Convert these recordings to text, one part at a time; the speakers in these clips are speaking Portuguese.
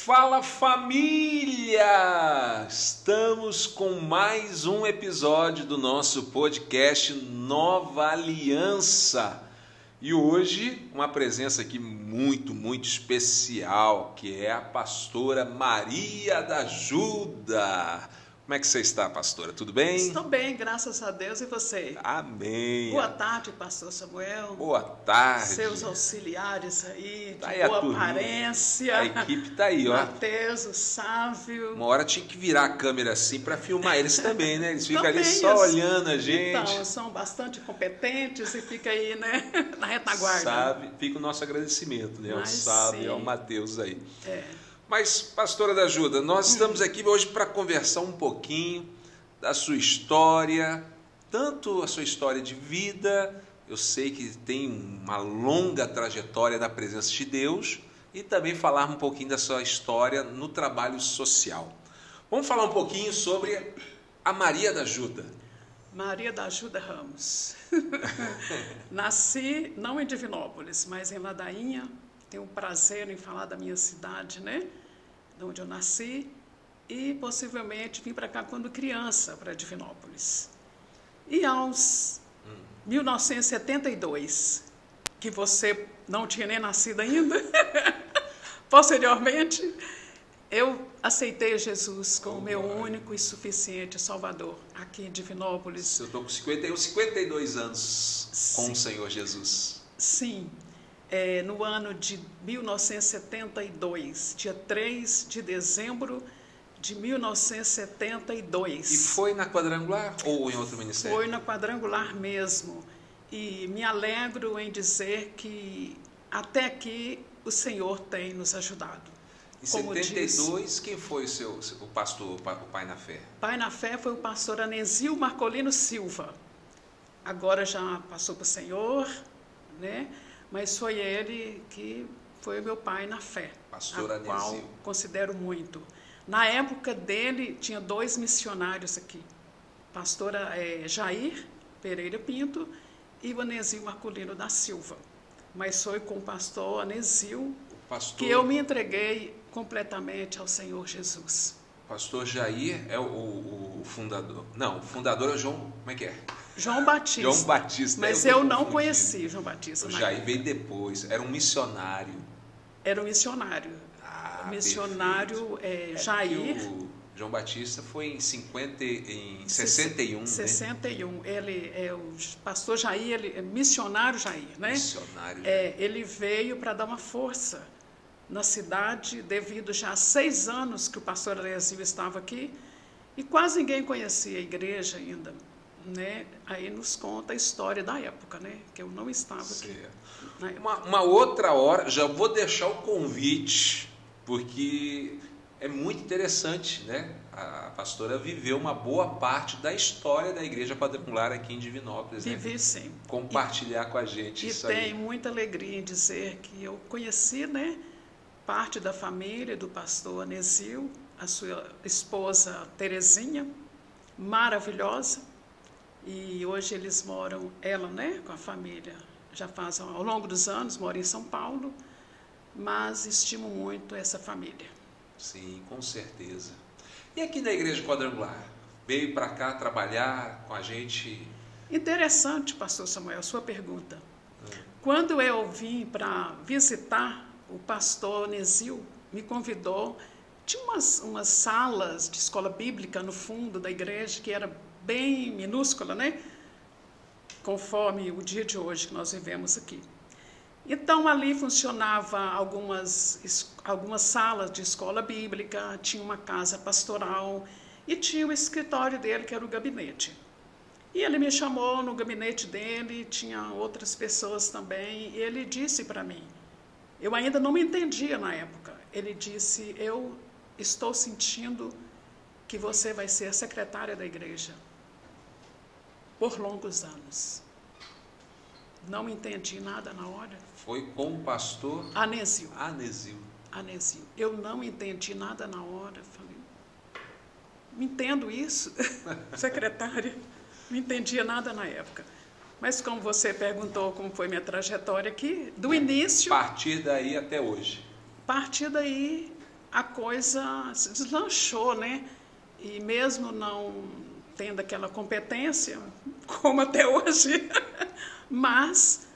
Fala família! Estamos com mais um episódio do nosso podcast Nova Aliança. E hoje uma presença aqui muito especial, que é a pastora Maria da Ajuda. Como é que você está, pastora? Tudo bem? Estou bem, graças a Deus. E você? Amém. Boa tarde, pastor Samuel. Boa tarde. Seus auxiliares aí, de Tá aí boa aparência. A equipe tá aí, ó. Mateus, o Sávio. Uma hora tinha que virar a câmera assim para filmar eles também, né? Eles ficam Também ali só isso. olhando a gente. Então, são bastante competentes e fica aí, né, na retaguarda. Sabe? Fica o nosso agradecimento, né? Ao Sávio e ao sim. Mateus aí. É. Mas, pastora da Ajuda, nós estamos aqui hoje para conversar um pouquinho da sua história, tanto a sua história de vida, eu sei que tem uma longa trajetória na presença de Deus, e também falar um pouquinho da sua história no trabalho social. Vamos falar um pouquinho sobre a Maria da Ajuda. Maria da Ajuda Ramos. Nasci não em Divinópolis, mas em Ladainha. Tenho o prazer em falar da minha cidade, né? De onde eu nasci. E possivelmente vim para cá quando criança, para Divinópolis. E aos 1972, que você não tinha nem nascido ainda, posteriormente, eu aceitei Jesus como meu único e suficiente Salvador aqui em Divinópolis. Eu estou com 52 anos com Sim. o Senhor Jesus. Sim, no ano de 1972, dia 3 de dezembro de 1972. E foi na Quadrangular ou em outro ministério? Foi na Quadrangular mesmo. E me alegro em dizer que até aqui o Senhor tem nos ajudado. Em Como 72, quem foi o pastor, o pai na fé? Pai na fé foi o pastor Anesil Marcolino Silva. Agora já passou para o Senhor, né? Mas foi ele que foi o meu pai na fé, Pastor a qual Anesil. considero muito. Na época dele, tinha 2 missionários aqui, pastora Jair Pereira Pinto e o Anesil Marcolino da Silva. Mas foi com o pastor Anesil que eu me entreguei completamente ao Senhor Jesus. Pastor Jair é o fundador. Não, o fundador é o João. Como é que é? João Batista. João Batista. Mas tô eu não confundindo. conheci João Batista. O na Jair época. veio depois. Era um missionário. Era um missionário. O missionário Jair. O João Batista foi em 61, né? 61. Ele é o pastor Jair, ele é missionário Jair, né? Missionário. Ele veio para dar uma força na cidade, devido já a 6 anos que o pastor Anesil estava aqui, e quase ninguém conhecia a igreja ainda, né? Aí nos conta a história da época, né? Que eu não estava aqui. Na época. Uma outra hora, já vou deixar o convite, porque é muito interessante, né? A pastora viveu uma boa parte da história da Igreja Quadrangular aqui em Divinópolis. Vivi né? sim. Compartilhar com a gente E isso tenho aí. muita alegria em dizer que eu conheci, né, parte da família do pastor Anesil, a sua esposa Terezinha, maravilhosa, e hoje eles moram, ela, né, com a família, já faz, ao longo dos anos, mora em São Paulo, mas estimo muito essa família. Sim, com certeza. E aqui na Igreja Quadrangular? Veio para cá trabalhar com a gente? Interessante, pastor Samuel, sua pergunta. Quando eu vim para visitar, o pastor Anesil me convidou. Tinha umas salas de escola bíblica no fundo da igreja, que era bem minúscula, né? Conforme o dia de hoje que nós vivemos aqui. Então, ali funcionava algumas salas de escola bíblica, tinha uma casa pastoral e tinha o escritório dele, que era o gabinete. E ele me chamou no gabinete dele, tinha outras pessoas também, e ele disse para mim, eu ainda não me entendia na época, ele disse, eu estou sentindo que você vai ser a secretária da igreja por longos anos. Não me entendi nada na hora. Foi com o pastor Anesil. Anesil. Eu não entendi nada na hora. Falei, não entendo isso, secretária. Não entendia nada na época. Mas como você perguntou como foi minha trajetória aqui, do início... A partir daí até hoje. A partir daí, a coisa se deslanchou, né? E mesmo não tendo aquela competência, como até hoje, mas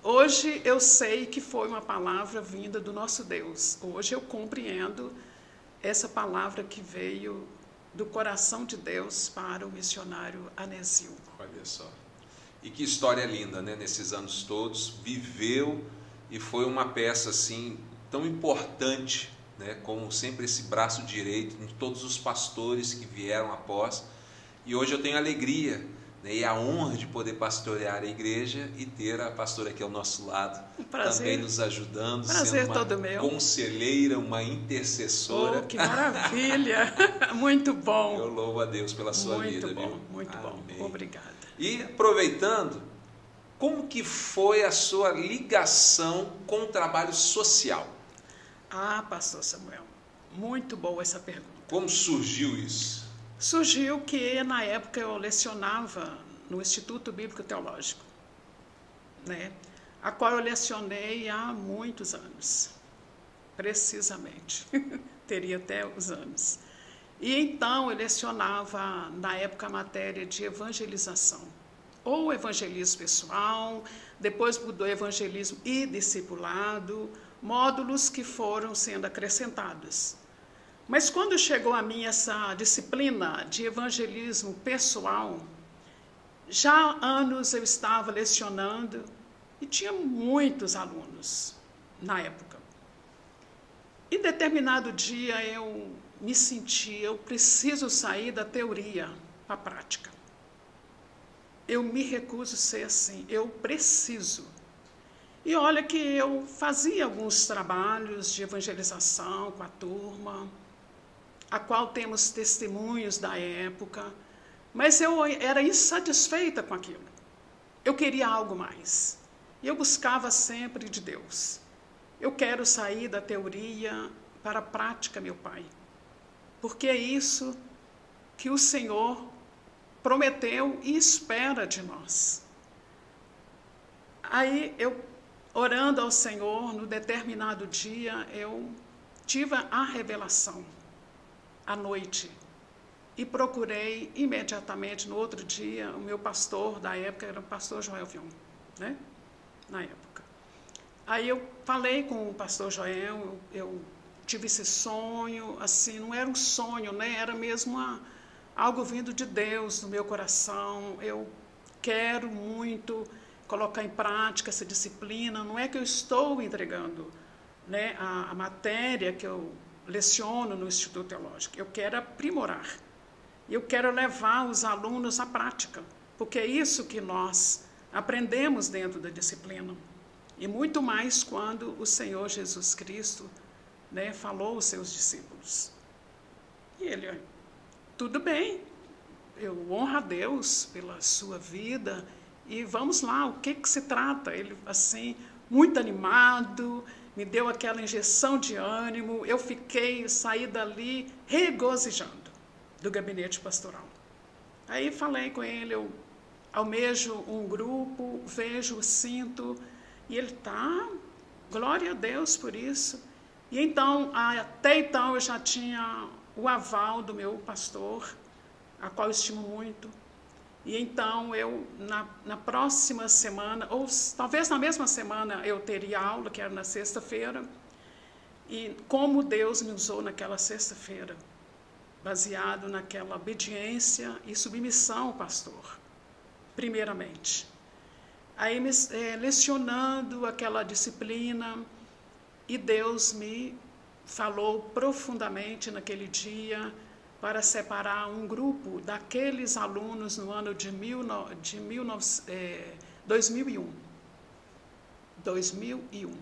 hoje eu sei que foi uma palavra vinda do nosso Deus. Hoje eu compreendo essa palavra que veio do coração de Deus para o missionário Anésil. Olha só. E que história linda, né? Nesses anos todos, viveu e foi uma peça assim tão importante, né? Como sempre esse braço direito de todos os pastores que vieram após. E hoje eu tenho a alegria, né, e a honra de poder pastorear a igreja e ter a pastora aqui ao nosso lado, também nos ajudando, prazer sendo todo uma meu. Conselheira, uma intercessora. Oh, que maravilha! Muito bom. Eu louvo a Deus pela sua vida, muito bom, viu? muito Amém. bom. Obrigada. E aproveitando, como que foi a sua ligação com o trabalho social? Ah, pastor Samuel, muito boa essa pergunta. Como surgiu isso? Surgiu que na época eu lecionava no Instituto Bíblico Teológico, né? A qual eu lecionei há muitos anos, precisamente, teria até os anos. E então eu lecionava na época a matéria de evangelização, ou evangelismo pessoal, depois mudou evangelismo e discipulado, módulos que foram sendo acrescentados. Mas quando chegou a mim essa disciplina de evangelismo pessoal, já há anos eu estava lecionando e tinha muitos alunos na época. Em determinado dia eu me senti, eu preciso sair da teoria para a prática. Eu me recuso a ser assim, eu preciso. E olha que eu fazia alguns trabalhos de evangelização com a turma, a qual temos testemunhos da época, mas eu era insatisfeita com aquilo. Eu queria algo mais. E eu buscava sempre de Deus. Eu quero sair da teoria para a prática, meu Pai, porque é isso que o Senhor prometeu e espera de nós. Aí eu, orando ao Senhor, no determinado dia, eu tive a revelação à noite e procurei imediatamente no outro dia o meu pastor da época, era o pastor Joel Vion, né? Na época. Aí eu falei com o pastor Joel, eu tive esse sonho, assim, não era um sonho, né? Era mesmo algo vindo de Deus no meu coração. Eu quero muito colocar em prática essa disciplina. Não é que eu estou entregando, né, a matéria que eu leciono no Instituto Teológico. Eu quero aprimorar. Eu quero levar os alunos à prática, porque é isso que nós aprendemos dentro da disciplina. E muito mais quando o Senhor Jesus Cristo, né, falou aos seus discípulos. E ele, tudo bem, eu honro a Deus pela sua vida e vamos lá, o que se trata? Ele, assim, muito animado, me deu aquela injeção de ânimo, eu saí dali regozijando do gabinete pastoral. Aí falei com ele, eu almejo um grupo, vejo, sinto, e ele glória a Deus por isso. E então, até então eu já tinha o aval do meu pastor, a qual eu estimo muito. E então eu, na próxima semana, ou talvez na mesma semana, eu teria aula, que era na sexta-feira, e como Deus me usou naquela sexta-feira, baseado naquela obediência e submissão ao pastor, primeiramente. Aí, lecionando aquela disciplina, e Deus me falou profundamente naquele dia para separar um grupo daqueles alunos no ano de 2001.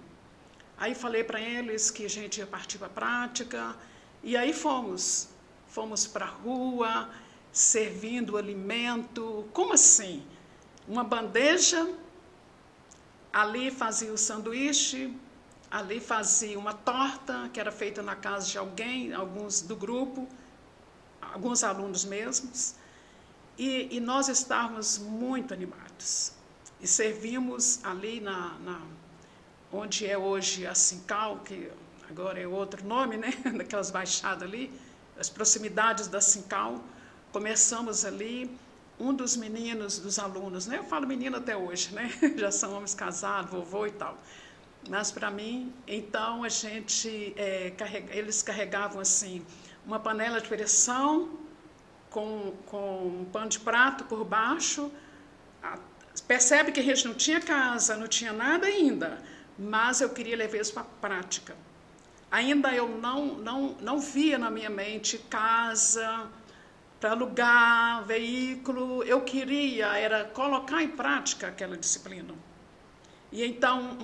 Aí falei para eles que a gente ia partir para a prática, e aí fomos para a rua, servindo alimento. Como assim? Uma bandeja, ali fazia o sanduíche, ali fazia uma torta, que era feita na casa de alguém, alguns do grupo, alguns alunos mesmos, e nós estávamos muito animados. E servimos ali onde é hoje a Sincal, que agora é outro nome, né? Daquelas baixadas ali, as proximidades da Sincal. Começamos ali, um dos meninos, dos alunos, né? Eu falo menino até hoje, né? Já são homens casados, vovô e tal. Mas para mim, então a gente, eles carregavam assim, uma panela de pressão com um pano de prato por baixo. Percebe que a gente não tinha casa, não tinha nada ainda, mas eu queria levar isso para a prática. Ainda eu não via na minha mente casa para alugar, veículo. Eu queria era colocar em prática aquela disciplina. E então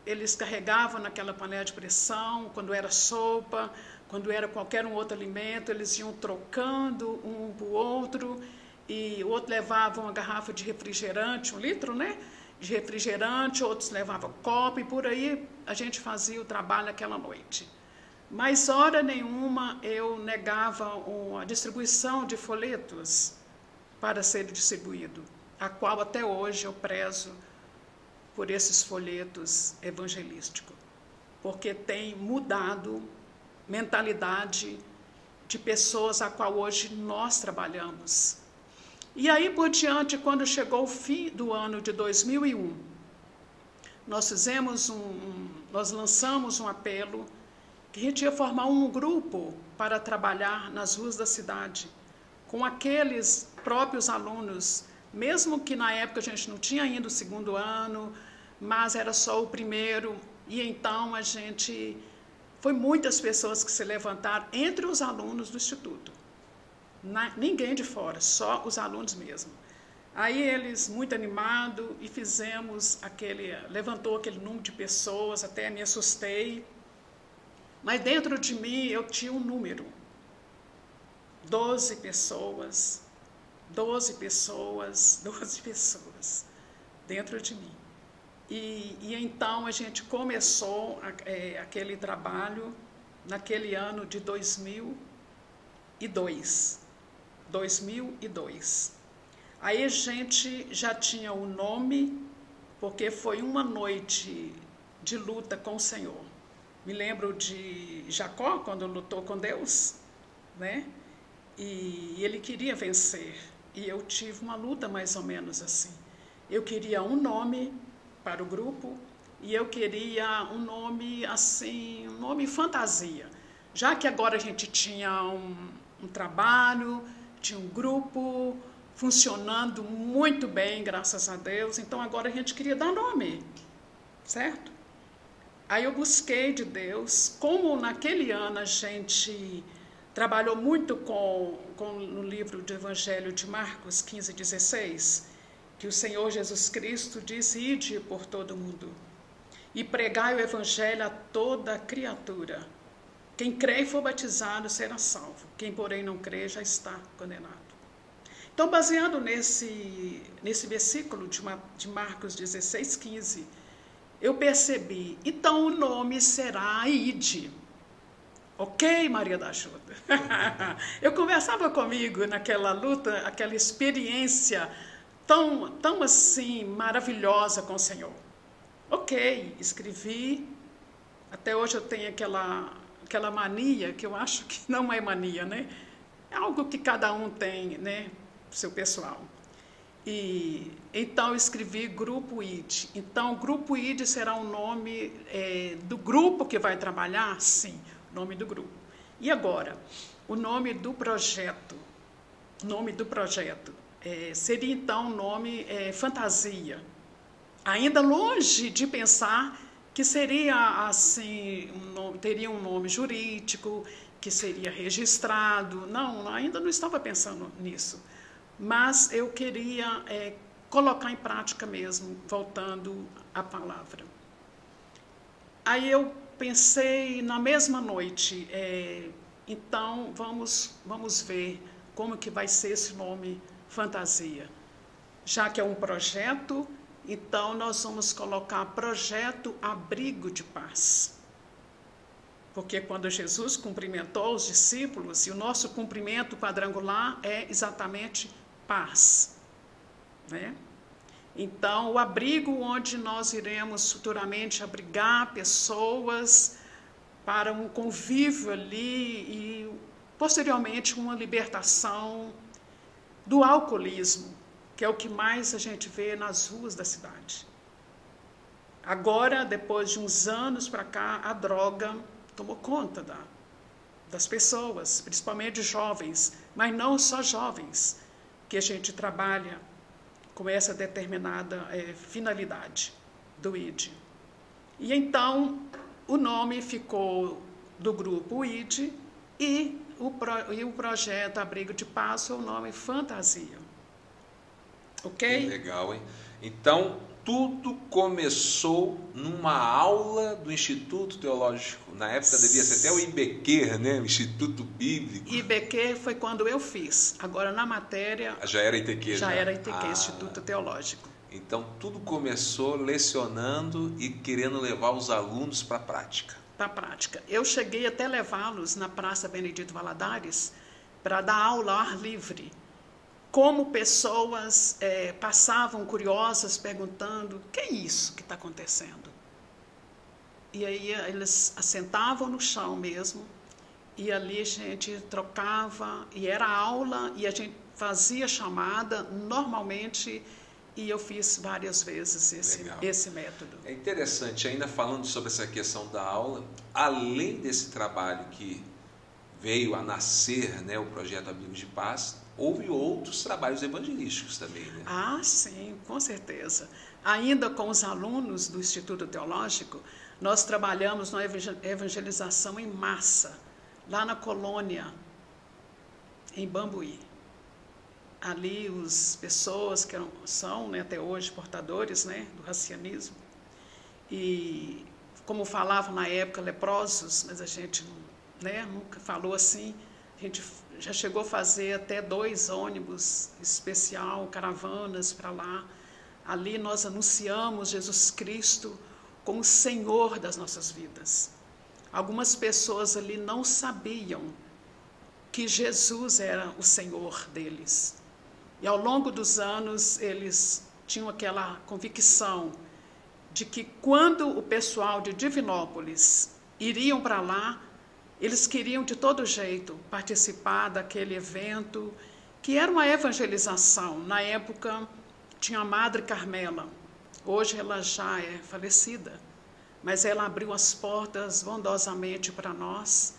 eles carregavam naquela panela de pressão, quando era sopa, quando era qualquer outro alimento, eles iam trocando um para o outro, e o outro levava uma garrafa de refrigerante, 1 litro, né? De refrigerante, outros levavam copo, e por aí a gente fazia o trabalho naquela noite. Mas hora nenhuma eu negava a distribuição de folhetos para ser distribuído, a qual até hoje eu prezo por esses folhetos evangelísticos, porque tem mudado mentalidade de pessoas a qual hoje nós trabalhamos. E aí por diante, quando chegou o fim do ano de 2001, nós lançamos um apelo que a gente ia formar um grupo para trabalhar nas ruas da cidade, com aqueles próprios alunos, mesmo que na época a gente não tinha ainda o 2º ano, mas era só o 1º, e então foi muitas pessoas que se levantaram entre os alunos do Instituto. Ninguém de fora, só os alunos mesmo. Aí eles, muito animados, e levantou aquele número de pessoas, até me assustei. Mas dentro de mim eu tinha um número. 12 pessoas dentro de mim. E então a gente começou aquele trabalho naquele ano de 2002. Aí a gente já tinha o nome, porque foi uma noite de luta com o Senhor. Me lembro de Jacó, quando lutou com Deus, né? E ele queria vencer. E eu tive uma luta mais ou menos assim. Eu queria um nome para o grupo, e eu queria um nome assim, um nome fantasia. Já que agora a gente tinha um trabalho, tinha um grupo funcionando muito bem, graças a Deus, então agora a gente queria dar nome, certo? Aí eu busquei de Deus, como naquele ano a gente trabalhou muito no livro do Evangelho de Marcos 15:16, que o Senhor Jesus Cristo disse: ide por todo mundo e pregai o Evangelho a toda criatura. Quem crê e for batizado será salvo, quem porém não crê já está condenado. Então, baseado nesse versículo de Marcos 16:15, eu percebi, então o nome será Ide. Ok, Maria da Ajuda? Eu conversava comigo naquela luta, aquela experiência tão assim maravilhosa com o Senhor. Ok, escrevi. Até hoje eu tenho aquela mania, que eu acho que não é mania, né? É algo que cada um tem, né? Seu pessoal. E então eu escrevi Grupo ID. Então, Grupo ID será o nome do grupo que vai trabalhar? Sim, o nome do grupo. E agora, o nome do projeto. O nome do projeto seria então o nome Fantasia. Ainda longe de pensar que seria assim, teria um nome jurídico, que seria registrado. Não, ainda não estava pensando nisso. Mas eu queria colocar em prática mesmo, voltando à palavra. Aí eu pensei na mesma noite, então vamos ver como que vai ser esse nome Fantasia. Já que é um projeto, então nós vamos colocar Projeto Abrigo de Paz. Porque quando Jesus cumprimentou os discípulos, e o nosso cumprimento quadrangular é exatamente paz, né? Então, o abrigo onde nós iremos futuramente abrigar pessoas para um convívio ali e, posteriormente, uma libertação do alcoolismo, que é o que mais a gente vê nas ruas da cidade. Agora, depois de uns anos para cá, a droga tomou conta das pessoas, principalmente jovens, mas não só jovens, que a gente trabalha com essa determinada finalidade do ID. E então, o nome ficou do grupo ID e o projeto Abrigo de Paz foi o nome Fantasia. Ok? Que legal, hein? Então, tudo começou numa aula do Instituto Teológico. Na época devia ser até o IBQ, né? O Instituto Bíblico. IBQ foi quando eu fiz. Agora, na matéria... Já era ITQ? Já era ITQ, Instituto Teológico. Então, tudo começou lecionando e querendo levar os alunos para a prática. Para a prática. Eu cheguei até levá-los na Praça Benedito Valadares para dar aula ao ar livre. Como pessoas passavam curiosas, perguntando, o que é isso que está acontecendo? E aí eles assentavam no chão mesmo, e ali a gente trocava, e era aula, e a gente fazia chamada, normalmente, e eu fiz várias vezes esse método. É interessante, ainda falando sobre essa questão da aula, além desse trabalho que veio a nascer, né, o projeto Abrigo de Paz, houve outros trabalhos evangelísticos também, né? Ah, sim, com certeza. Ainda com os alunos do Instituto Teológico, nós trabalhamos na evangelização em massa, lá na colônia, em Bambuí. Ali, as pessoas que são, né, até hoje, portadores, né, do racianismo, e, como falavam na época, leprosos, mas a gente, né, nunca falou assim. A gente já chegou a fazer até 2 ônibus especial, caravanas para lá. Ali nós anunciamos Jesus Cristo como o Senhor das nossas vidas. Algumas pessoas ali não sabiam que Jesus era o Senhor deles. E ao longo dos anos eles tinham aquela convicção de que quando o pessoal de Divinópolis iriam para lá, eles queriam de todo jeito participar daquele evento, que era uma evangelização. Na época tinha a Madre Carmela, hoje ela já é falecida, mas ela abriu as portas bondosamente para nós,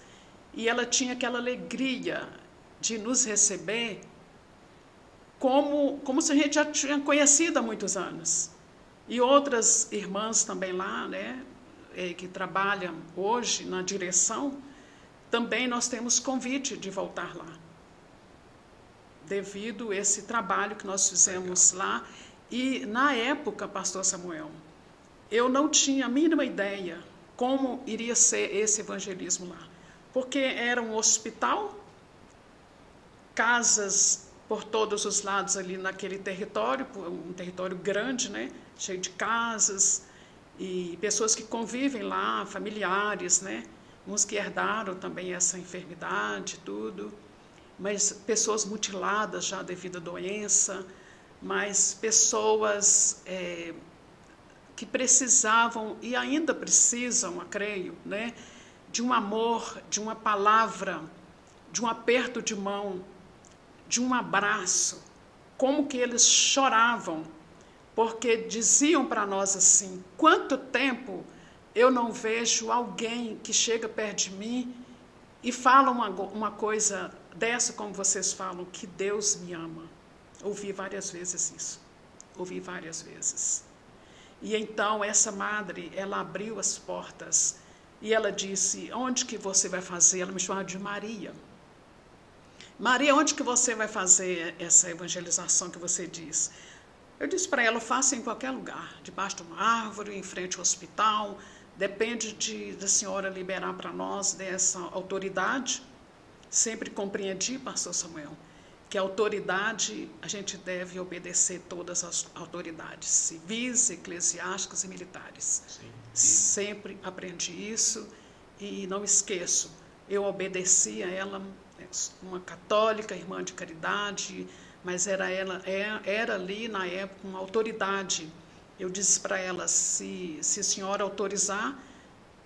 e ela tinha aquela alegria de nos receber como se a gente já tinha conhecido há muitos anos. E outras irmãs também lá, né, que trabalham hoje na direção, também nós temos convite de voltar lá, devido a esse trabalho que nós fizemos lá. E, na época, pastor Samuel, eu não tinha a mínima ideia como iria ser esse evangelismo lá, porque era um hospital, casas por todos os lados ali naquele território, um território grande, né, cheio de casas, e pessoas que convivem lá, familiares, né, uns que herdaram também essa enfermidade, tudo, mas pessoas mutiladas já devido à doença, mas pessoas que precisavam e ainda precisam, eu creio, né, de um amor, de uma palavra, de um aperto de mão, de um abraço. Como que eles choravam, porque diziam para nós assim: quanto tempo eu não vejo alguém que chega perto de mim e fala uma coisa dessa, como vocês falam, que Deus me ama. Ouvi várias vezes isso. Ouvi várias vezes. E então essa madre, ela abriu as portas e ela disse: onde que você vai fazer? Ela me chamava de Maria. Maria, onde que você vai fazer essa evangelização que você diz? Eu disse para ela: faça em qualquer lugar, debaixo de uma árvore, em frente ao hospital. Depende da senhora liberar para nós dessa autoridade. Sempre compreendi, pastor Samuel, que a autoridade, a gente deve obedecer todas as autoridades, civis, eclesiásticas e militares. Sim. Sempre aprendi isso e não esqueço. Eu obedeci a ela, uma católica, irmã de caridade, mas era ali na época uma autoridade. Eu disse para ela: se a senhora autorizar,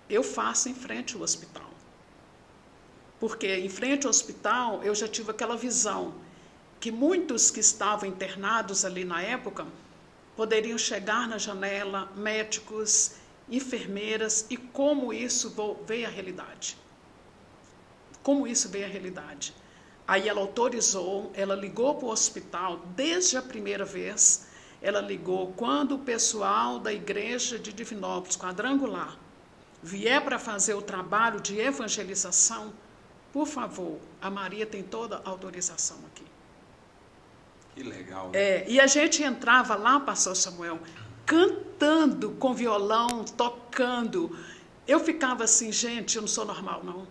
eu faço em frente ao hospital. Porque em frente ao hospital eu já tive aquela visão que muitos que estavam internados ali na época poderiam chegar na janela, médicos, enfermeiras, e como isso veio à realidade. Como isso veio à realidade. Aí ela autorizou, ela ligou para o hospital, desde a primeira vez, ela ligou, quando o pessoal da igreja de Divinópolis, Quadrangular, vier para fazer o trabalho de evangelização, por favor, a Maria tem toda a autorização aqui. Que legal, né? E a gente entrava lá, pastor Samuel, cantando com violão, tocando. Eu ficava assim, gente, eu não sou normal, não.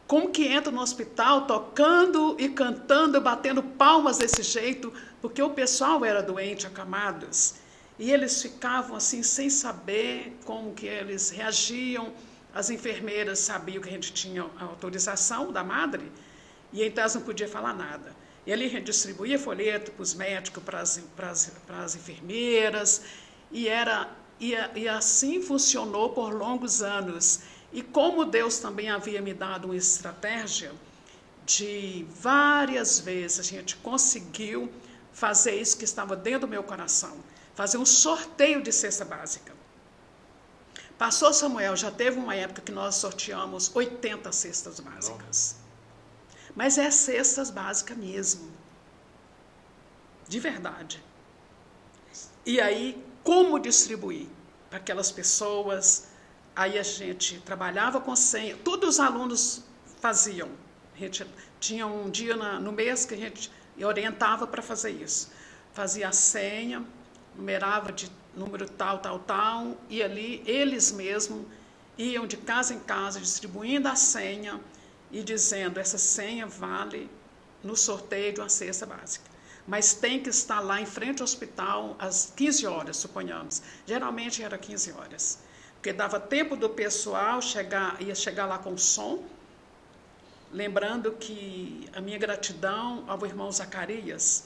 Como que entra no hospital tocando e cantando, batendo palmas desse jeito? Porque o pessoal era doente, acamados. E eles ficavam assim, sem saber como que eles reagiam. As enfermeiras sabiam que a gente tinha a autorização da madre, e então elas não podiam falar nada. E ali a gente distribuía folheto para os médicos, para as enfermeiras, e assim funcionou por longos anos. E como Deus também havia me dado uma estratégia, de várias vezes a gente conseguiu fazer isso que estava dentro do meu coração, fazer um sorteio de cesta básica. Pastor Samuel, já teve uma época que nós sorteamos 80 cestas básicas. Mas é cestas básicas mesmo. De verdade. E aí, como distribuir para aquelas pessoas? Aí a gente trabalhava com senha. Todos os alunos faziam. A gente tinha um dia no mês que a gente orientava para fazer isso. Fazia a senha, numerava de número tal, tal, tal, e ali eles mesmos iam de casa em casa distribuindo a senha e dizendo, essa senha vale no sorteio de uma cesta básica. Mas tem que estar lá em frente ao hospital às 15 horas, suponhamos. Geralmente era 15 horas. Porque dava tempo do pessoal ia chegar lá com som. Lembrando que a minha gratidão ao irmão Zacarias,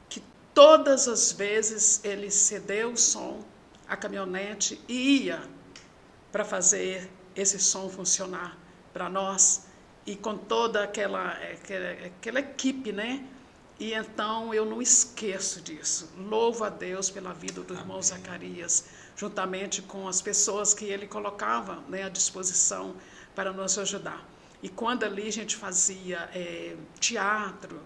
que todas as vezes ele cedeu o som, a caminhonete, e ia para fazer esse som funcionar para nós, e com toda aquela equipe, né? E então eu não esqueço disso. Louvo a Deus pela vida do irmão Zacarias, juntamente com as pessoas que ele colocava, né, à disposição para nos ajudar. E quando ali a gente fazia teatro,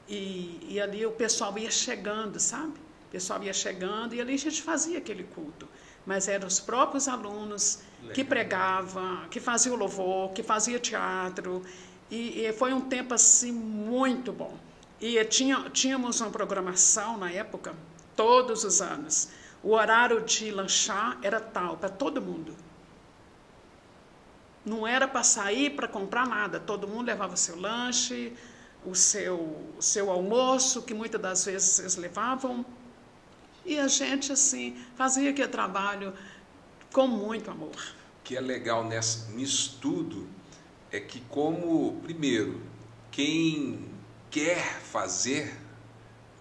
e ali o pessoal ia chegando, sabe? O pessoal ia chegando e ali a gente fazia aquele culto. Mas eram os próprios alunos que pregavam, que faziam louvor, que faziam teatro. E foi um tempo assim muito bom. E tínhamos uma programação na época, todos os anos. O horário de lanchar era tal, para todo mundo. Não era para sair para comprar nada. Todo mundo levava seu lanche, o seu almoço, que muitas das vezes eles levavam. E a gente, assim, fazia aquele trabalho com muito amor. O que é legal nisso tudo é que, como, primeiro, quem quer fazer,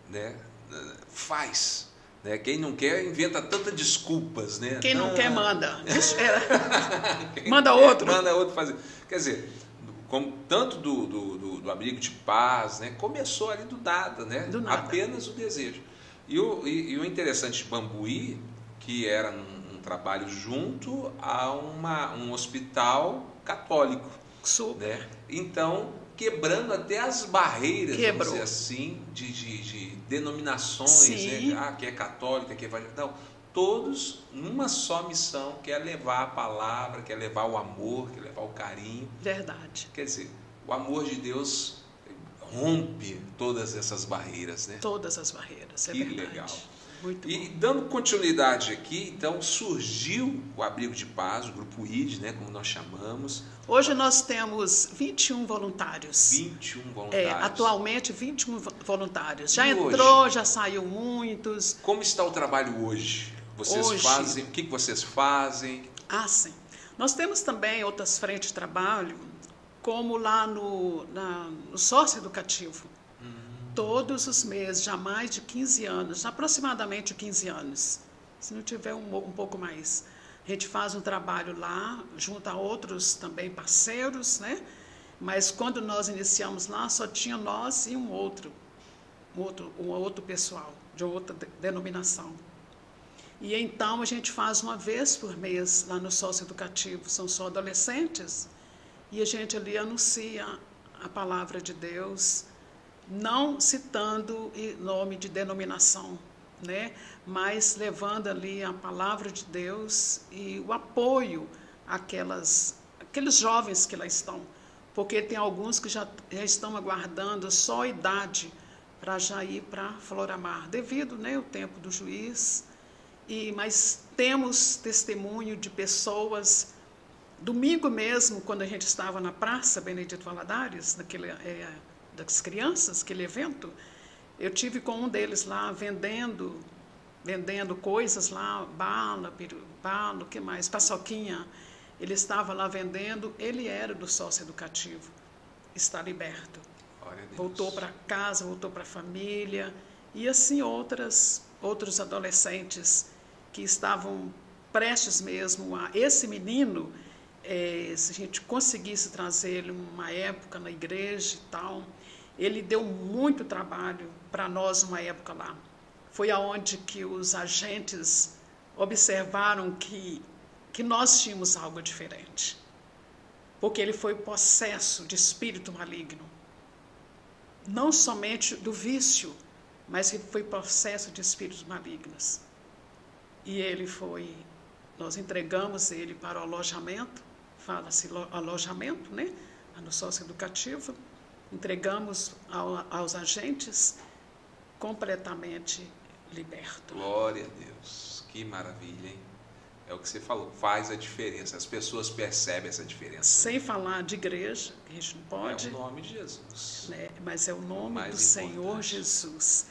né, faz. Né? Quem não quer, inventa tantas desculpas. Né? Quem não quer, manda. Manda outro. Manda outro fazer. Quer dizer, como tanto do abrigo de paz, né, começou ali do nada, né? Do nada. Apenas o desejo. E o interessante de Bambuí, que era um trabalho junto a um hospital católico. Super. Né? Então, quebrando até as barreiras, Quebrou. vamos dizer assim, de denominações, né? Que é católica, que é evangélica. Não, todos numa só missão, que é levar a palavra, que é levar o amor, que é levar o carinho. Verdade. Quer dizer, o amor de Deus rompe todas essas barreiras, né? Todas as barreiras, que verdade. Legal. Muito e bom. Dando continuidade aqui, então surgiu o Abrigo de Paz, o Grupo ID, né, como nós chamamos. Hoje nós temos 21 voluntários. 21 voluntários. Atualmente 21 voluntários. Já E entrou, hoje? já saiu muitos. Como está o trabalho hoje? Vocês fazem, o que vocês fazem? Sim. Nós temos também outras frentes de trabalho, como lá no sócio-educativo. Todos os meses, já há mais de 15 anos, aproximadamente 15 anos, se não tiver um pouco mais, A gente faz um trabalho lá, junto a outros também parceiros, né? Mas quando nós iniciamos lá, só tinha nós e um outro pessoal, de outra denominação. E então a gente faz uma vez por mês lá no socioeducativo, são só adolescentes, e a gente ali anuncia a palavra de Deus, não citando nome de denominação, né? Mas levando ali a palavra de Deus e o apoio àqueles jovens que lá estão, porque tem alguns que já estão aguardando só a idade para já ir para Floramar, devido, né, ao tempo do juiz. Mas temos testemunho de pessoas. Domingo mesmo, quando a gente estava na Praça Benedito Valadares, das crianças, aquele evento, eu tive com um deles lá vendendo coisas lá, bala, o que mais? Paçoquinha. Ele estava lá vendendo, ele era do socioeducativo, está liberto. Voltou para casa, voltou para a família, e assim outros adolescentes que estavam prestes mesmo a... Esse menino, se a gente conseguisse trazer ele uma época na igreja e tal, ele deu muito trabalho para nós uma época lá. Foi aonde que os agentes observaram que nós tínhamos algo diferente, porque ele foi possesso de espírito maligno, não somente do vício, mas ele foi possesso de espíritos malignos. E nós entregamos ele para o alojamento, fala-se alojamento, né? No socioeducativo, entregamos aos agentes completamente liberto. Glória a Deus, que maravilha, hein? É o que você falou, faz a diferença, as pessoas percebem essa diferença. Sem falar de igreja, que a gente não pode. É o nome de Jesus. Né? Mas é o nome do importante. Senhor Jesus.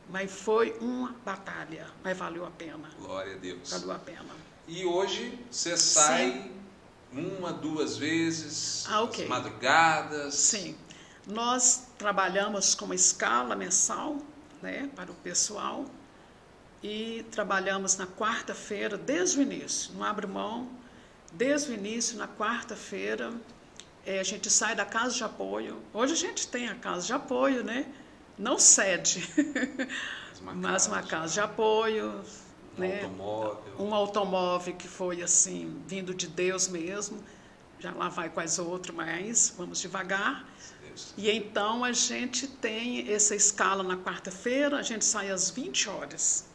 Mas foi uma batalha, mas valeu a pena. Glória a Deus. Valeu a pena. E hoje você sai uma, duas vezes, ok. As madrugadas. Sim. Nós trabalhamos com uma escala mensal, né, para o pessoal, e trabalhamos na quarta-feira, desde o início, não abre mão, desde o início, na quarta-feira, a gente sai da casa de apoio. Hoje a gente tem a casa de apoio, né? Não sede, mas uma casa de apoio, né? Um automóvel que foi assim, vindo de Deus mesmo, já lá vai quase outro, mas vamos devagar. E então a gente tem essa escala na quarta-feira, a gente sai às 20 horas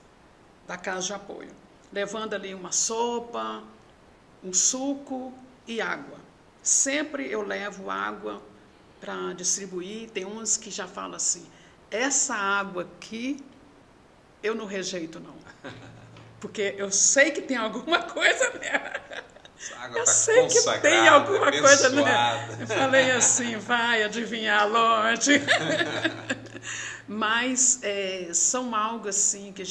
da casa de apoio, levando ali uma sopa, um suco e água. Sempre eu levo água para distribuir. Tem uns que já falam assim, essa água aqui eu não rejeito não, porque eu sei que tem alguma coisa nela. Eu sei que tem alguma coisa nela. Eu falei assim, vai adivinhar longe. Mas são algo assim que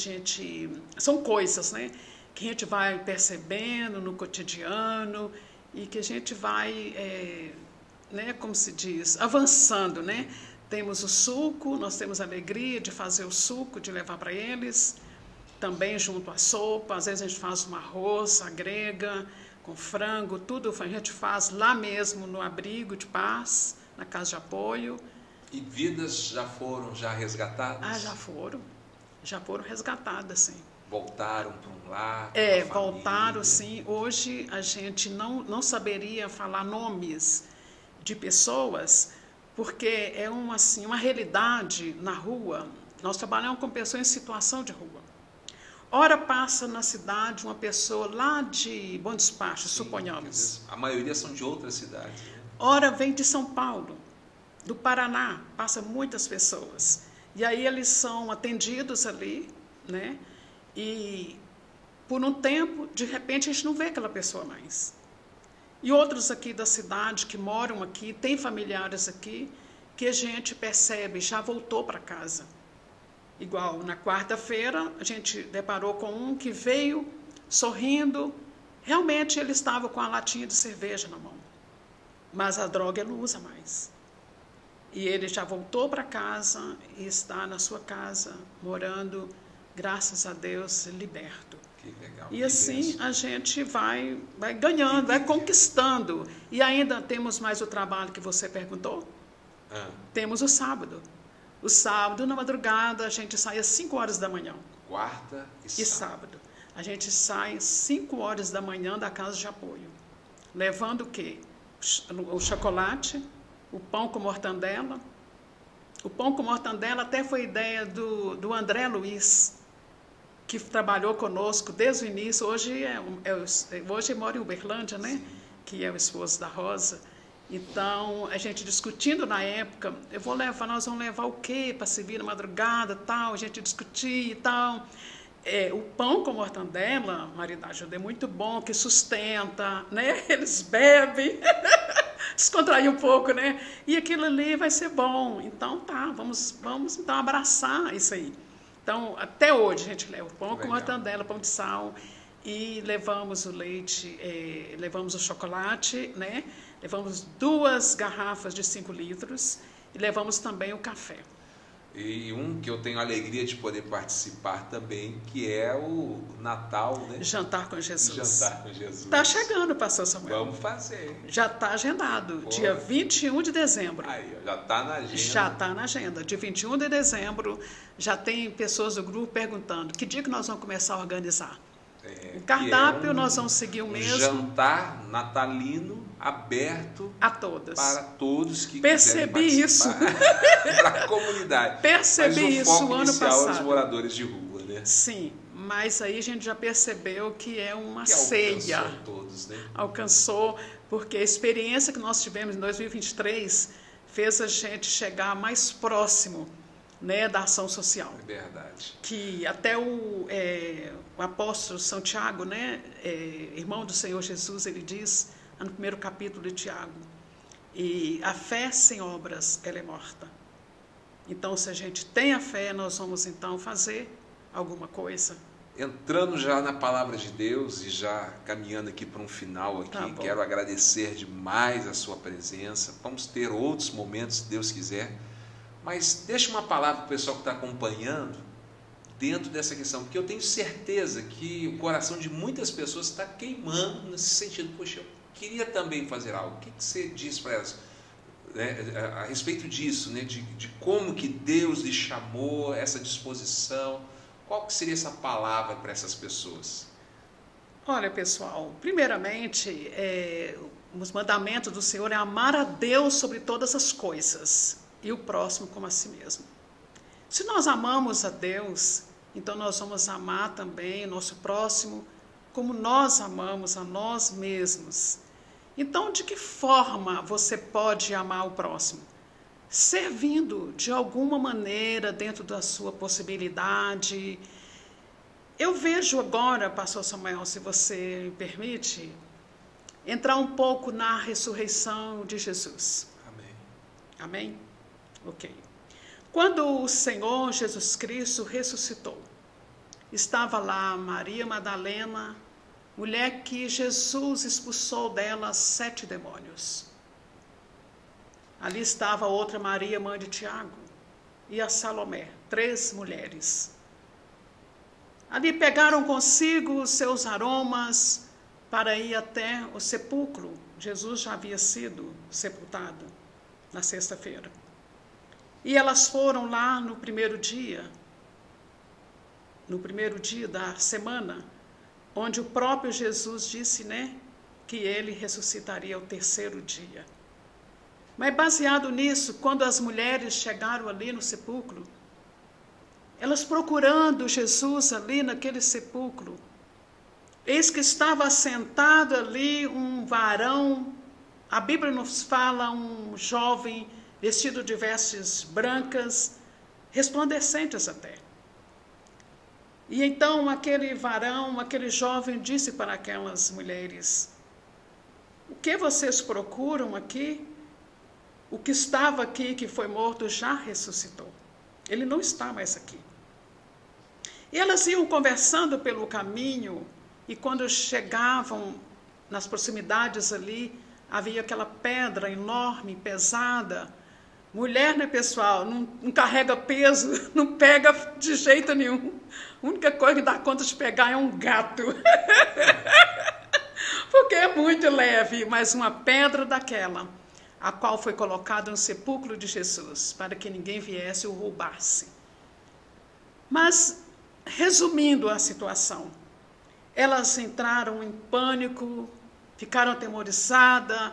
são coisas, né, que a gente vai percebendo no cotidiano e que a gente vai, né, como se diz, avançando, né? Temos o suco, nós temos a alegria de fazer o suco, de levar para eles, também junto à sopa. Às vezes a gente faz um arroz, a grega, com frango, tudo a gente faz lá mesmo no abrigo de paz, na casa de apoio. E vidas já foram resgatadas? Já foram resgatadas, sim. Voltaram para um lar? Voltaram, sim. Hoje a gente não saberia falar nomes de pessoas, porque é uma realidade na rua. Nós trabalhamos com pessoas em situação de rua. Ora passa na cidade uma pessoa lá de Bom Despacho, sim, suponhamos. A maioria são de outras cidades. Né? Ora vem de São Paulo, do Paraná, passa muitas pessoas. E aí eles são atendidos ali, né? E por um tempo, de repente, a gente não vê aquela pessoa mais. E outros aqui da cidade que moram aqui, tem familiares aqui, que a gente percebe, já voltou para casa. Igual na quarta-feira, a gente deparou com um que veio sorrindo. Realmente ele estava com a latinha de cerveja na mão. Mas a droga ele não usa mais. E ele já voltou para casa e está na sua casa, morando, graças a Deus, liberto. Que legal. E assim a gente vai ganhando, vai conquistando. E ainda temos mais o trabalho que você perguntou? Temos o sábado. O sábado, na madrugada, a gente sai às 5 horas da manhã. Quarta e sábado. A gente sai às 5 horas da manhã da casa de apoio. Levando o quê? O chocolate, o pão com mortandela. O pão com mortandela até foi ideia do André Luiz, que trabalhou conosco desde o início. Hoje mora em Uberlândia, né? Sim. Que é o esposo da Rosa. Então, a gente discutindo na época, nós vamos levar o quê para servir na madrugada, tal, a gente discutir e tal. O pão com mortandela, marido da Ajuda, é muito bom, que sustenta, né? Eles bebem, descontrair um pouco, né? E aquilo ali vai ser bom. Então, vamos então abraçar isso aí. Então, até hoje a gente leva o pão com mortandela, pão de sal, e levamos o leite, levamos o chocolate, né? Levamos 2 garrafas de 5 litros e levamos também o café. E um que eu tenho a alegria de poder participar também, que é o Natal, né? Jantar com Jesus. Jantar com Jesus. Está chegando, pastor Samuel. Vamos fazer. Já está agendado, dia 21 de dezembro. Aí, já está na agenda. Já está na agenda. Dia 21 de dezembro, já tem pessoas do grupo perguntando que dia que nós vamos começar a organizar. O cardápio nós vamos seguir o mesmo. Jantar natalino aberto a todas. Para todos que Percebi isso. Para a comunidade. Percebi isso o ano passado. Os moradores de rua, né? Sim, mas aí a gente já percebeu que é uma ceia. Alcançou todos, né? Alcançou, porque a experiência que nós tivemos em 2023 fez a gente chegar mais próximo, né, da ação social. É verdade. Que até o apóstolo São Tiago, né, irmão do Senhor Jesus, ele diz, no primeiro capítulo de Tiago, e a fé sem obras, ela é morta. Então, se a gente tem a fé, nós vamos então fazer alguma coisa. Entrando já na palavra de Deus e já caminhando aqui para um final aqui, quero agradecer demais a sua presença. Vamos ter outros momentos, se Deus quiser. Mas deixa uma palavra para o pessoal que está acompanhando dentro dessa questão, porque eu tenho certeza que o coração de muitas pessoas está queimando nesse sentido. Poxa, eu queria também fazer algo. O que você diz para elas, né, a respeito disso, né, de como que Deus lhe chamou, essa disposição? Qual que seria essa palavra para essas pessoas? Olha, pessoal, primeiramente, os mandamentos do Senhor é amar a Deus sobre todas as coisas e o próximo como a si mesmo. Se nós amamos a Deus, então nós vamos amar também o nosso próximo como nós amamos a nós mesmos. Então, de que forma você pode amar o próximo? Servindo de alguma maneira dentro da sua possibilidade. Eu vejo agora, pastor Samuel, se você me permite, entrar um pouco na ressurreição de Jesus. Amém. Amém? Ok. Quando o Senhor Jesus Cristo ressuscitou, estava lá Maria Madalena, mulher que Jesus expulsou dela 7 demônios. Ali estava outra Maria, mãe de Tiago, e a Salomé, 3 mulheres. Ali pegaram consigo os seus aromas para ir até o sepulcro. Jesus já havia sido sepultado na sexta-feira. E elas foram lá no primeiro dia da semana, onde o próprio Jesus disse, né, que ele ressuscitaria ao 3º dia. Mas baseado nisso, quando as mulheres chegaram ali no sepulcro, elas procurando Jesus ali naquele sepulcro, eis que estava assentado ali um varão, a Bíblia nos fala um jovem vestido de vestes brancas, resplandecentes até. E então aquele varão, aquele jovem disse para aquelas mulheres, o que vocês procuram aqui? O que estava aqui, que foi morto, já ressuscitou. Ele não está mais aqui. E elas iam conversando pelo caminho, e quando chegavam nas proximidades ali, havia aquela pedra enorme, pesada, Mulher, né, pessoal, não carrega peso, não pega de jeito nenhum. A única coisa que dá conta de pegar é um gato. Porque é muito leve, mas uma pedra daquela, a qual foi colocada no sepulcro de Jesus, para que ninguém viesse o roubasse. Mas, resumindo a situação, elas entraram em pânico, ficaram atemorizadas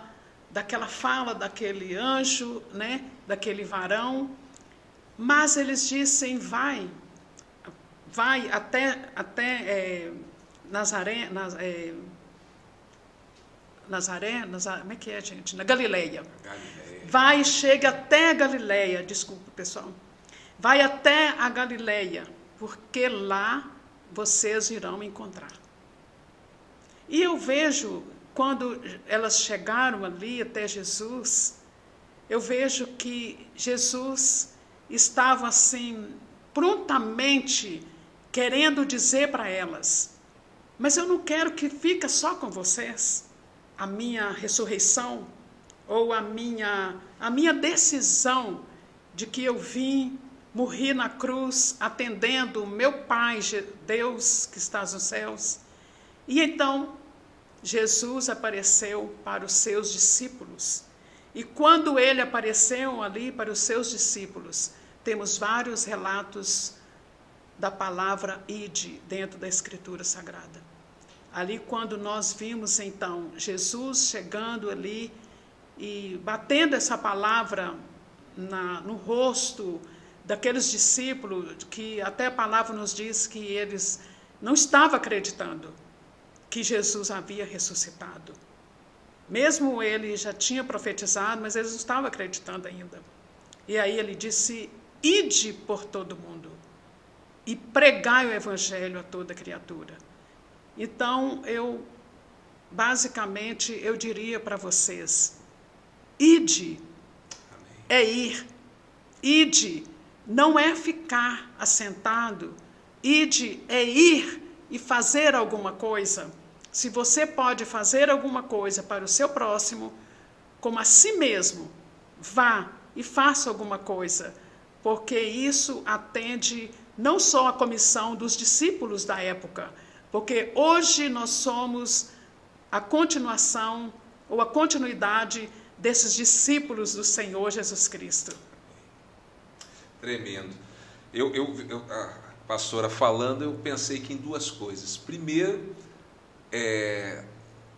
daquela fala daquele anjo, né, daquele varão, mas eles dizem, vai até Nazaré, como é que é, gente? Na Galileia. Vai, chega até a Galileia, desculpa, pessoal. Vai até a Galileia, porque lá vocês irão me encontrar. E eu vejo, quando elas chegaram ali até Jesus, eu vejo que Jesus estava assim, prontamente querendo dizer para elas, mas eu não quero que fique só com vocês a minha ressurreição ou a minha decisão de que eu vim, morri na cruz, atendendo o meu Pai, Deus que está nos céus. E então, Jesus apareceu para os seus discípulos. E quando ele apareceu ali para os seus discípulos, temos vários relatos da palavra ide dentro da Escritura Sagrada. Ali quando nós vimos então Jesus chegando ali e batendo essa palavra no rosto daqueles discípulos, que até a palavra nos diz que eles não estavam acreditando que Jesus havia ressuscitado. Mesmo ele já tinha profetizado, mas eles não estavam acreditando ainda. E aí ele disse, ide por todo mundo e pregai o evangelho a toda criatura. Então, basicamente, eu diria para vocês, ide é ir, ide não é ficar assentado, ide é ir e fazer alguma coisa. Se você pode fazer alguma coisa para o seu próximo, como a si mesmo, vá e faça alguma coisa, porque isso atende não só a comissão dos discípulos da época, porque hoje nós somos a continuação ou a continuidade desses discípulos do Senhor Jesus Cristo. Tremendo. A pastora falando, eu pensei que em duas coisas. Primeiro,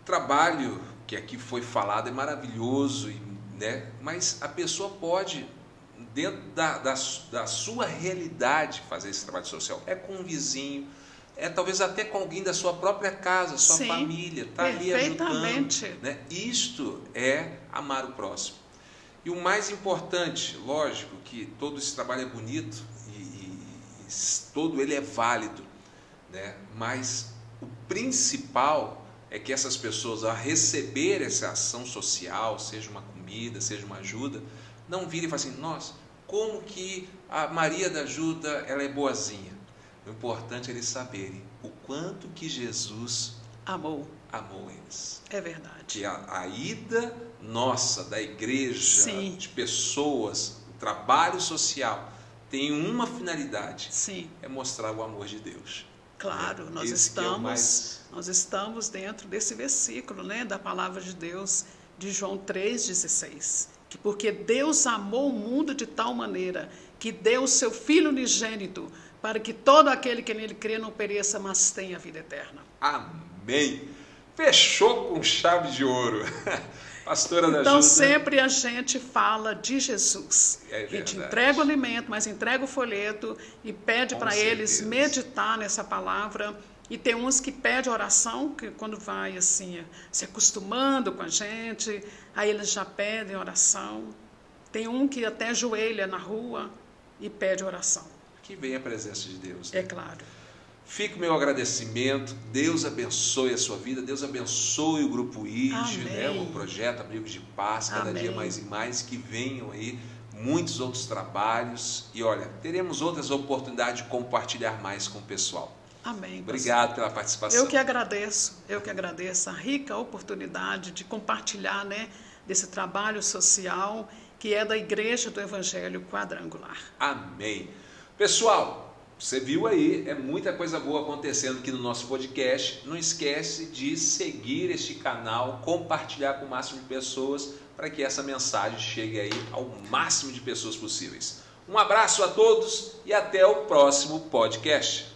trabalho que aqui foi falado é maravilhoso, né? Mas a pessoa pode, dentro da sua realidade, fazer esse trabalho social. É com um vizinho, talvez até com alguém da sua própria casa, sua Sim, família, está ali ajudando. Né? Isto é amar o próximo. E o mais importante, lógico que todo esse trabalho é bonito e todo ele é válido, né? Mas o principal é que essas pessoas, ao receber essa ação social, seja uma comida, seja uma ajuda, não virem e falem assim, nossa, como que a Maria da Ajuda ela é boazinha. O importante é eles saberem o quanto que Jesus amou eles. É verdade. Que a ida nossa, da igreja, Sim, de pessoas, o trabalho social, tem uma finalidade. Sim. É mostrar o amor de Deus. Claro, nós estamos dentro desse versículo, né, da palavra de Deus, de João 3,16. Que porque Deus amou o mundo de tal maneira que deu o seu Filho unigênito para que todo aquele que nele crê não pereça, mas tenha a vida eterna. Amém. Fechou com chave de ouro. Pastora da Ajuda. Então sempre a gente fala de Jesus. A gente entrega o alimento, mas entrega o folheto e pede para eles meditar nessa palavra. E tem uns que pedem oração, que quando vai assim, se acostumando com a gente, aí eles já pedem oração. Tem um que até ajoelha na rua e pede oração. Que vem a presença de Deus. Né? É claro. Fica o meu agradecimento, Deus abençoe a sua vida, Deus abençoe o Grupo ID, né, o projeto Abrigos de Paz, cada dia mais e mais, que venham aí muitos outros trabalhos e olha, teremos outras oportunidades de compartilhar mais com o pessoal. Amém. Obrigado pela participação. Eu que agradeço a rica oportunidade de compartilhar, né, desse trabalho social que é da Igreja do Evangelho Quadrangular. Amém. Pessoal, você viu aí, é muita coisa boa acontecendo aqui no nosso podcast. Não esquece de seguir este canal, compartilhar com o máximo de pessoas, para que essa mensagem chegue aí ao máximo de pessoas possíveis. Um abraço a todos e até o próximo podcast.